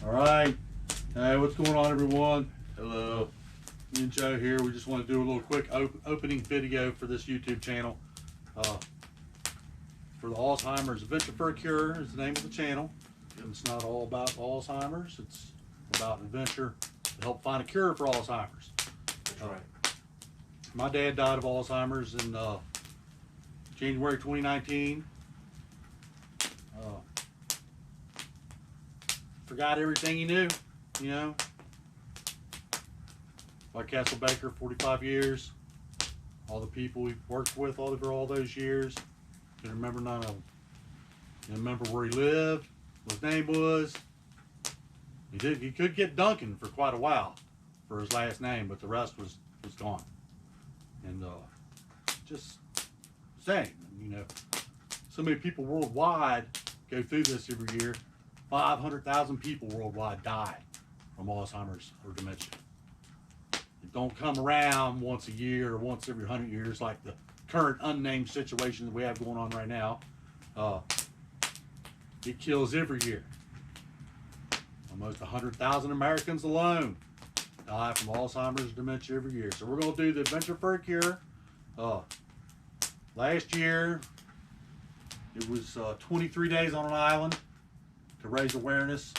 All right. Hey, what's going on, everyone? Hello. Me and Joe here. We just want to do a little quick opening video for this YouTube channel. For the Alzheimer's Adventure for a Cure is the name of the channel. It's not all about Alzheimer's. It's about adventure to help find a cure for Alzheimer's. That's right. My dad died of Alzheimer's in January 2019. Forgot everything he knew, you know. Like Castle Baker, 45 years. All the people we worked with all those years. Didn't remember none of them. Didn't remember where he lived, what his name was. He could get Duncan for quite a while for his last name, but the rest was gone. And just saying, you know, so many people worldwide go through this every year. 500,000 people worldwide die from Alzheimer's or dementia. It don't come around once a year or once every 100 years like the current unnamed situation that we have going on right now. It kills every year. Almost 100,000 Americans alone die from Alzheimer's or dementia every year. So we're going to do the Adventure for a Cure. Last year, it was 23 days on an island to raise awareness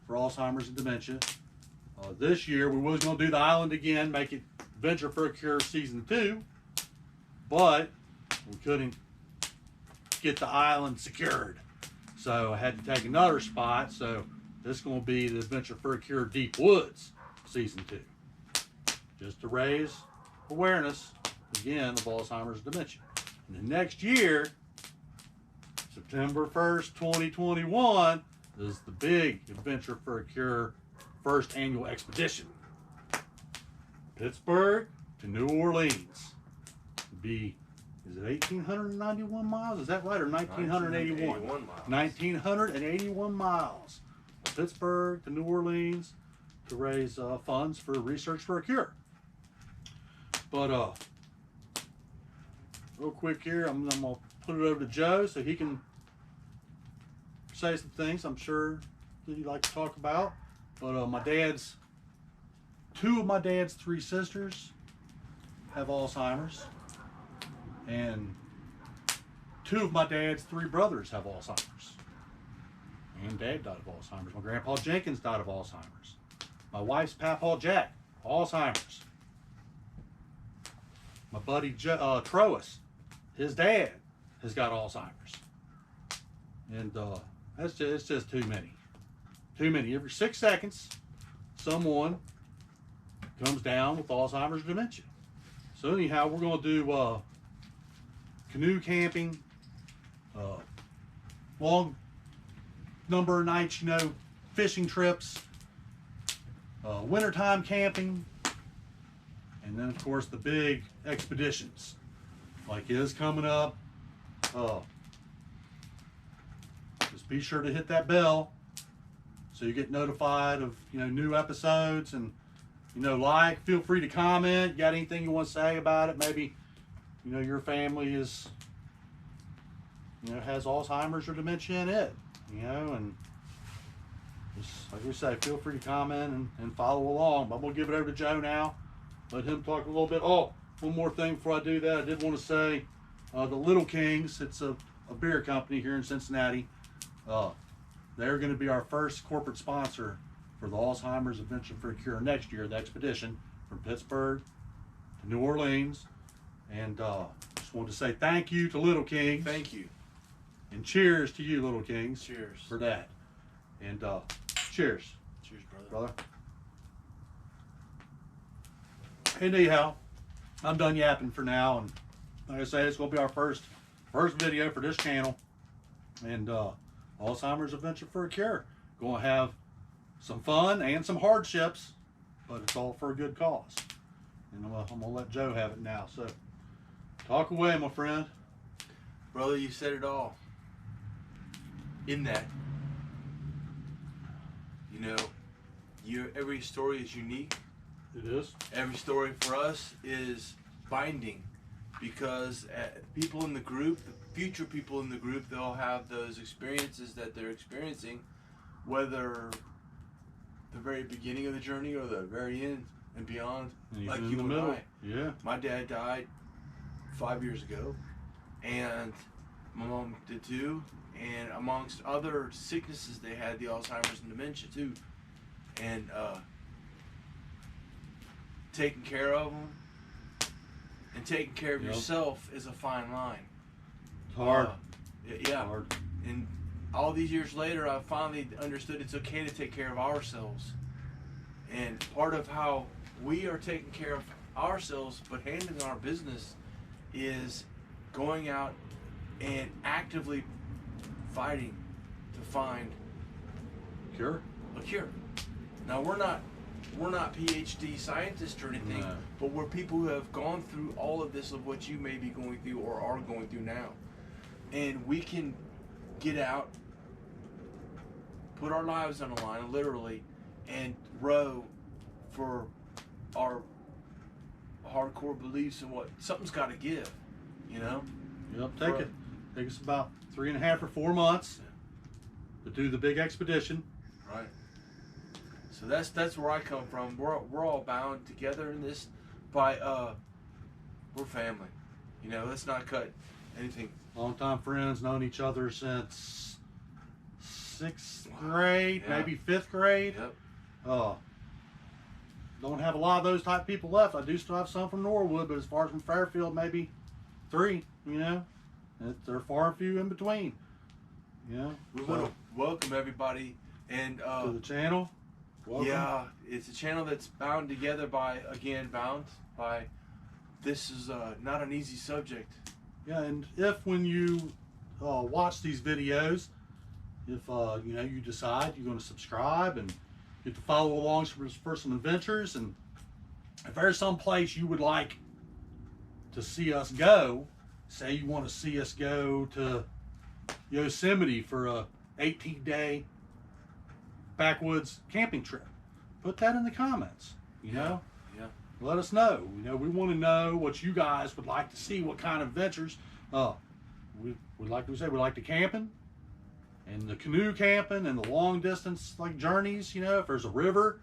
for Alzheimer's and dementia. This year, we was going to do the island again, make it Adventure for a Cure Season 2, but we couldn't get the island secured. So I had to take another spot, so this is going to be the Adventure for a Cure Deep Woods Season 2. Just to raise awareness, again, of Alzheimer's and dementia. And the next year, September 1st, 2021, is the big Adventure for a Cure first annual expedition. Pittsburgh to New Orleans. Is it 1,891 miles? Is that right, or 1,981? 1,981 miles. Pittsburgh to New Orleans to raise funds for research for a cure. But real quick here, I'm gonna put it over to Joe so he can say some things I'm sure that he'd like to talk about. But two of my dad's three sisters have Alzheimer's, and two of my dad's three brothers have Alzheimer's. And Dad died of Alzheimer's. My Grandpa Jenkins died of Alzheimer's. My wife's Papaw Jack, Alzheimer's. My buddy Troas, his dad has got Alzheimer's. And it's just too many. Too many. Every 6 seconds, someone comes down with Alzheimer's or dementia. So anyhow, we're going to do canoe camping, long number of nights, you know, fishing trips, wintertime camping, and then of course the big expeditions like is coming up. Just be sure to hit that bell so you get notified of, you know, new episodes, and, you know, feel free to comment. You got anything you want to say about it? Maybe, you know, your family is, you know, has Alzheimer's or dementia in it, you know, and just like we say, feel free to comment and follow along. But I'm gonna give it over to Joe now, let him talk a little bit. Oh, one more thing before I do that, I did want to say the Little Kings, it's a beer company here in Cincinnati. They're going to be our first corporate sponsor for the Alzheimer's Adventure for a Cure next year, the expedition from Pittsburgh to New Orleans. And just wanted to say thank you to Little Kings. Thank you. And cheers to you, Little Kings. Cheers. For that. And cheers. Cheers, brother. Anyhow, I'm done yapping for now. And like I say, it's going to be our first video for this channel. And Alzheimer's Adventure for a Cure. Going to have some fun and some hardships, but it's all for a good cause. And I'm going to let Joe have it now. So, talk away, my friend. Brother, you said it all. In that, you know, every story is unique. It is. Every story for us is binding, because people in the group, the future people in the group, they'll have those experiences that they're experiencing, whether the very beginning of the journey or the very end and beyond, And like even you in the and middle. I. Yeah. My dad died 5 years ago, and my mom did too. And amongst other sicknesses, they had the Alzheimer's and dementia too. And taking care of them and taking care of Yep. yourself is a fine line. It's hard. Yeah. It's hard. And all these years later, I finally understood it's okay to take care of ourselves. And part of how we are taking care of ourselves, but handling our business, is going out and actively fighting to find Cure? a cure. Now we're not PhD scientists or anything, No. but we're people who have gone through all of this of what you may be going through or are going through now. And we can get out, put our lives on the line, literally, and row for our hardcore beliefs and what something's got to give, you know. Yep. Take us about 3.5 or 4 months to do the big expedition. Right. So that's where I come from. We're all bound together in this by we're family. You know, let's not cut anything. Longtime friends, known each other since 6th grade, Yeah. maybe 5th grade. Yep. Don't have a lot of those type of people left. I do still have some from Norwood, but as far as from Fairfield, maybe 3. You know, they're far and few in between. You know, We want to welcome everybody and to the channel. Welcome. yeah, it's a channel that's bound together by this is not an easy subject. Yeah, and if when you watch these videos, if you know, you decide you're going to subscribe and get to follow along for some adventures, and if there's some place you would like to see us go, say you want to see us go to Yosemite for a 18-day backwoods camping trip, put that in the comments. You know. Yeah. Let us know. You know, we want to know what you guys would like to see, what kind of adventures. We like to say we like the camping and the canoe camping and the long distance like journeys. You know, if there's a river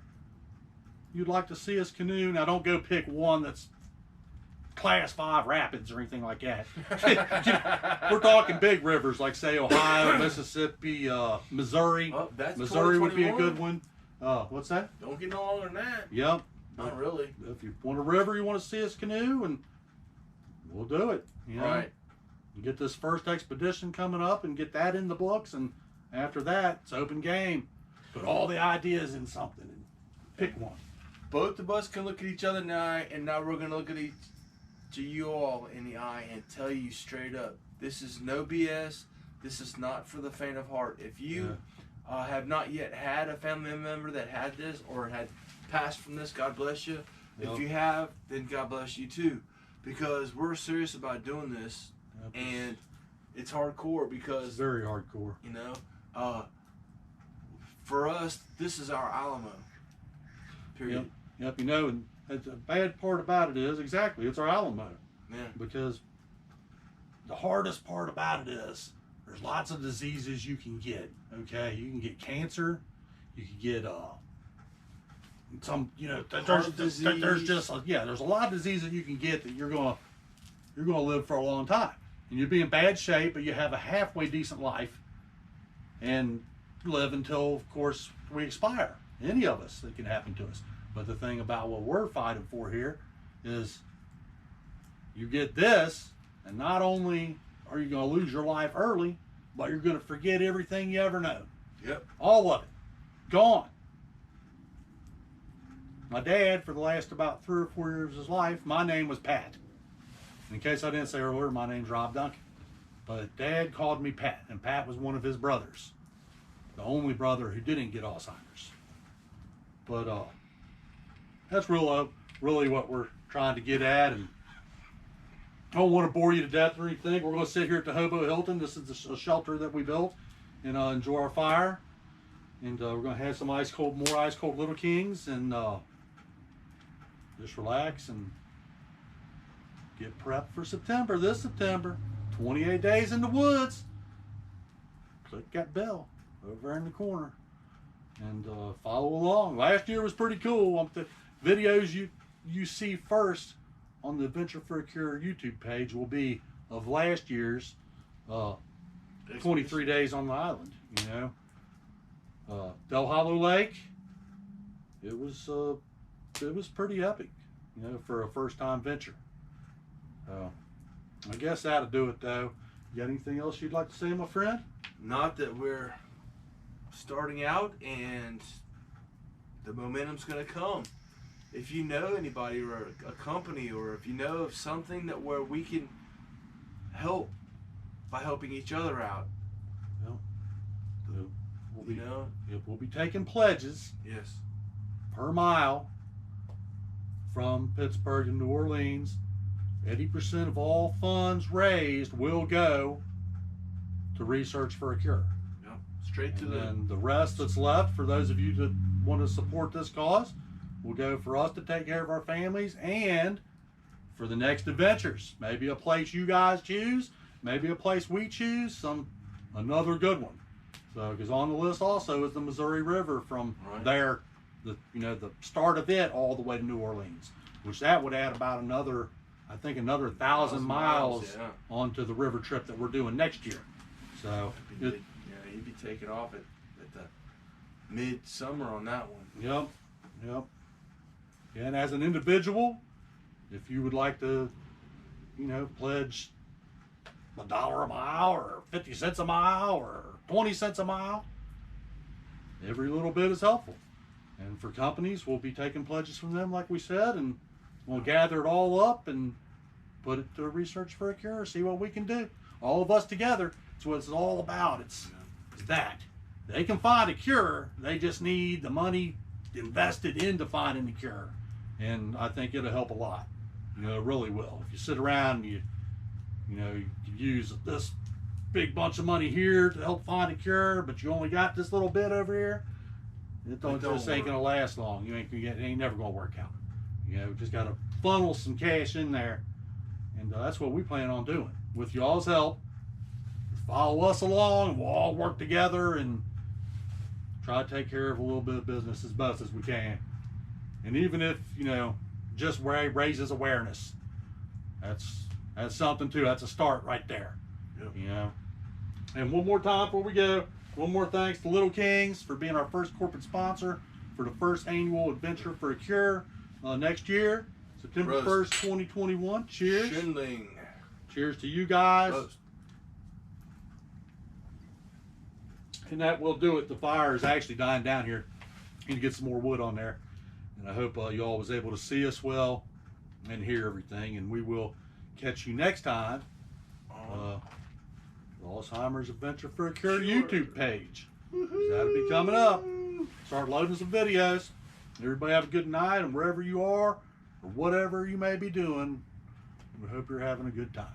you'd like to see us canoe. Now don't go pick one that's class 5 rapids or anything like that. We're talking big rivers like say Ohio, Mississippi, Missouri. Oh, that's Missouri would be a 2021. good one. What's that? Don't get no longer than that. Yep. Not really. If you want a river, you want to see us canoe, and we'll do it. You know? Right. Get this first expedition coming up and get that in the books, and after that, it's open game. Put all the ideas in something and pick one. Both of us can look at each other in the eye, and now we're gonna look at you all in the eye and tell you straight up, this is no BS. This is not for the faint of heart. If you have not yet had a family member that had this or had passed from this, God bless you. Yep. If you have, then God bless you too, because we're serious about doing this, Yep. and it's hardcore It's because very hardcore. you know, for us, this is our Alamo. Period. Yep. You know, and the bad part about it is exactly it's our Alamo. Yeah. Because the hardest part about it is there's lots of diseases you can get. Okay, you can get cancer, you can get some, you know, there's just there's a lot of diseases you can get that you're gonna live for a long time, and you'll be in bad shape, but you have a halfway decent life, and live until, of course, we expire. Any of us, that can happen to us. But the thing about what we're fighting for here is you get this, and not only are you going to lose your life early, but you're going to forget everything you ever know. Yep. All of it. Gone. My dad, for the last about 3 or 4 years of his life, my name was Pat. In case I didn't say earlier, my name's Rob Duncan. But Dad called me Pat, and Pat was one of his brothers. The only brother who didn't get Alzheimer's. But that's really what we're trying to get at, and I don't want to bore you to death or anything. We're going to sit here at the Hobo Hilton. This is a shelter that we built, and enjoy our fire. And we're going to have some more ice cold Little Kings, and just relax and get prepped for September. This September, 28 days in the woods. Click that bell over in the corner, and follow along. Last year was pretty cool. The videos you see first on the Adventure for a Cure YouTube page will be of last year's 23 days on the island. You know, Del Hollow Lake. It was pretty epic, you know, for a first-time venture. I guess that'll do it, though. You got anything else you'd like to say, my friend? Not that we're starting out and the momentum's going to come. If you know anybody or a company, or if you know of something that where we can help by helping each other out, Well, we'll be taking pledges. Yes. Per mile from Pittsburgh to New Orleans. 80% of all funds raised will go to research for a cure. Yep. Straight to and the rest that's left, for those of you that want to support this cause, will go for us to take care of our families and for the next adventures. Maybe a place you guys choose, maybe a place we choose, another good one. So, because on the list also is the Missouri River from there, the start of it all the way to New Orleans, which that would add about another 1,000 miles onto the river trip that we're doing next year. So you'd be taking off at the midsummer on that one. Yep. And as an individual, if you would like to, pledge $1 a mile or 50 cents a mile or 20 cents a mile, every little bit is helpful. And for companies, we'll be taking pledges from them, like we said, and we'll gather it all up and put it to research for a cure, see what we can do. All of us together, it's what it's all about. It's that. They can find a cure, they just need the money invested into finding the cure. And I think it'll help a lot. It really will. If you sit around and you use this big bunch of money here to help find a cure, but you only got this little bit over here, it ain't gonna last long. It ain't never gonna work out. Just gotta funnel some cash in there, and that's what we plan on doing. With y'all's help, follow us along, and we'll all work together and try to take care of a little bit of business as best as we can. And even if just raises awareness, that's something too. That's a start right there. Yep. And one more time before we go, one more thanks to Little Kings for being our first corporate sponsor for the first annual Adventure for a Cure next year, September 1st, 2021. Cheers. Schindling. Cheers to you guys. Prost. And that will do it. The fire is actually dying down here. Need to get some more wood on there. And I hope you all was able to see us well and hear everything. And we will catch you next time. Alzheimer's Adventure for a Cure YouTube page. That'll be coming up. Start loading some videos. Everybody have a good night, and wherever you are or whatever you may be doing, we hope you're having a good time.